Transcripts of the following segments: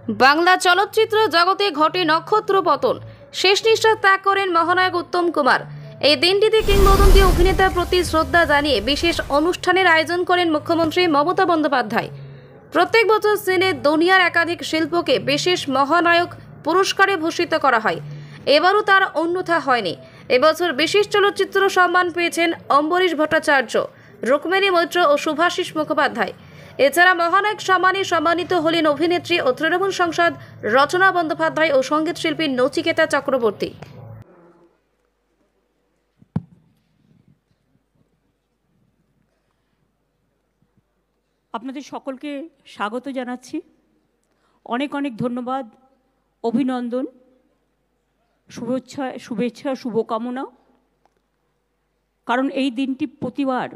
বাংলা চলচ্চিত্র জগতে ঘটে নক্ষত্র পতন। শেষ নিঃশ্বাস ত্যাগ করেন মহানায়ক উত্তম কুমার। এই দিনটিতে কিংবদন্তি অভিনেতার প্রতি শ্রদ্ধা জানিয়ে বিশেষ অনুষ্ঠানের আয়োজন করেন মুখ্যমন্ত্রী মমতা বন্দ্যোপাধ্যায়। প্রত্যেক বছর সিনে দুনিয়ার একাধিক শিল্পকে বিশেষ মহানায়ক পুরস্কারে ভূষিত করা হয়। এবারও তার অন্যথা হয়নি। এবছর বিশেষ চলচ্চিত্র সম্মান পেয়েছেন অম্বরীশ ভট্টাচার্য, রুক্মিণী মৈত্র ও শুভাশিস মুখোপাধ্যায়। এছাড়া মহানায়ক সম্মানে সম্মানিত হলেন অভিনেত্রী ও তৃণমূল সাংসদ রচনা বন্দ্যোপাধ্যায় ও সঙ্গীত শিল্পী নচিকেতা চক্রবর্তী। আপনাদের সকলকে স্বাগত জানাচ্ছি। অনেক অনেক ধন্যবাদ, অভিনন্দন, শুভেচ্ছা শুভকামনা। কারণ এই দিনটি প্রতিবার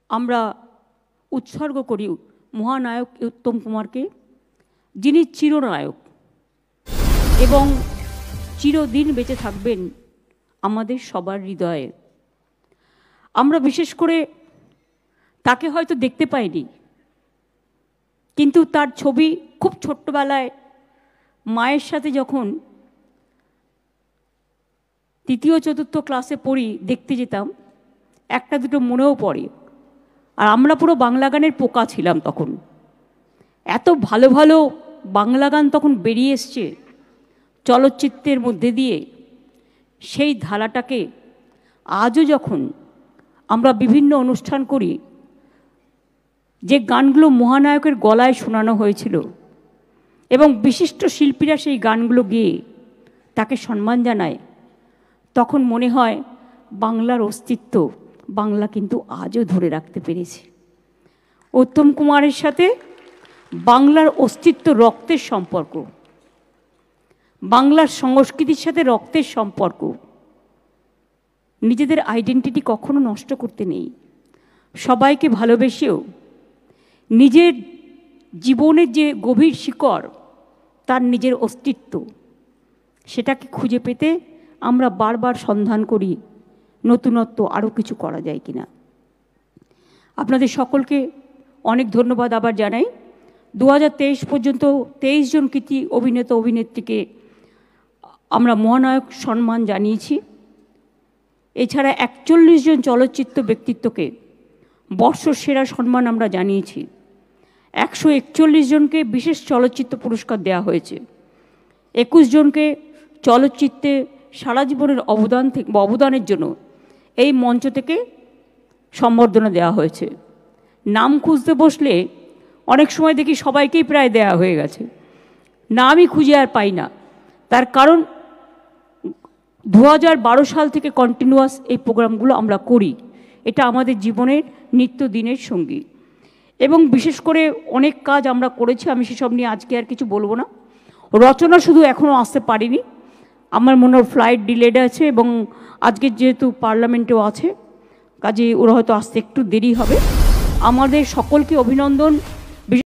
আমরা উৎসর্গ করি মহানায়ক উত্তম কুমারকে, যিনি চিরনায়ক এবং চিরদিন বেঁচে থাকবেন আমাদের সবার হৃদয়ে। আমরা বিশেষ করে তাকে হয়তো দেখতে পাইনি, কিন্তু তার ছবি খুব ছোট্টবেলায় মায়ের সাথে যখন তৃতীয় চতুর্থ ক্লাসে পড়ি দেখতে যেতাম, একটা দুটো মনেও পড়ে। আর আমরা পুরো বাংলা গানের পোকা ছিলাম তখন। এত ভালো ভালো বাংলা গান তখন বেরিয়ে এসছে চলচ্চিত্রের মধ্যে দিয়ে। সেই ধারাটাকে আজও যখন আমরা বিভিন্ন অনুষ্ঠান করি, যে গানগুলো মহানায়কের গলায় শোনানো হয়েছিল এবং বিশিষ্ট শিল্পীরা সেই গানগুলো গেয়ে তাকে সম্মান জানায়, তখন মনে হয় বাংলার অস্তিত্ব বাংলা কিন্তু আজও ধরে রাখতে পেরেছে। উত্তম কুমারের সাথে বাংলার অস্তিত্ব রক্তের সম্পর্ক, বাংলার সংস্কৃতির সাথে রক্তের সম্পর্ক। নিজেদের আইডেন্টিটি কখনো নষ্ট করতে নেই। সবাইকে ভালোবেসেও নিজের জীবনের যে গভীর শিকড়, তার নিজের অস্তিত্ব, সেটাকে খুঁজে পেতে আমরা বারবার সন্ধান করি নতুনত্ব আরও কিছু করা যায় কিনা। আপনাদের সকলকে অনেক ধন্যবাদ আবার জানাই। 2023 পর্যন্ত 23 জন কৃতি অভিনেতা অভিনেত্রীকে আমরা মহানায়ক সম্মান জানিয়েছি। এছাড়া 41 জন চলচ্চিত্র ব্যক্তিত্বকে বর্ষসেরা সম্মান আমরা জানিয়েছি। 141 জনকে বিশেষ চলচ্চিত্র পুরস্কার দেওয়া হয়েছে। 21 জনকে চলচ্চিত্রে সারা জীবনের অবদানের জন্য এই মঞ্চ থেকে সম্বর্ধনা দেওয়া হয়েছে। নাম খুঁজতে বসলে অনেক সময় দেখি সবাইকেই প্রায় দেওয়া হয়ে গেছে, নামই খুঁজে আর পাই না। তার কারণ 2012 সাল থেকে কন্টিনিউয়াস এই প্রোগ্রামগুলো আমরা করি। এটা আমাদের জীবনের নিত্যদিনের সঙ্গী এবং বিশেষ করে অনেক কাজ আমরা করেছি। আমি সেসব নিয়ে আজকে আর কিছু বলবো না। রচনা শুধু এখনও আসতে পারিনি, আমার মনে হয় ফ্লাইট ডিলেড আছে এবং আজকে যেহেতু পার্লামেন্টেও আছে, কাজে ওরা হয়তো আসতে একটু দেরি হবে। আমাদের সকলকে অভিনন্দন।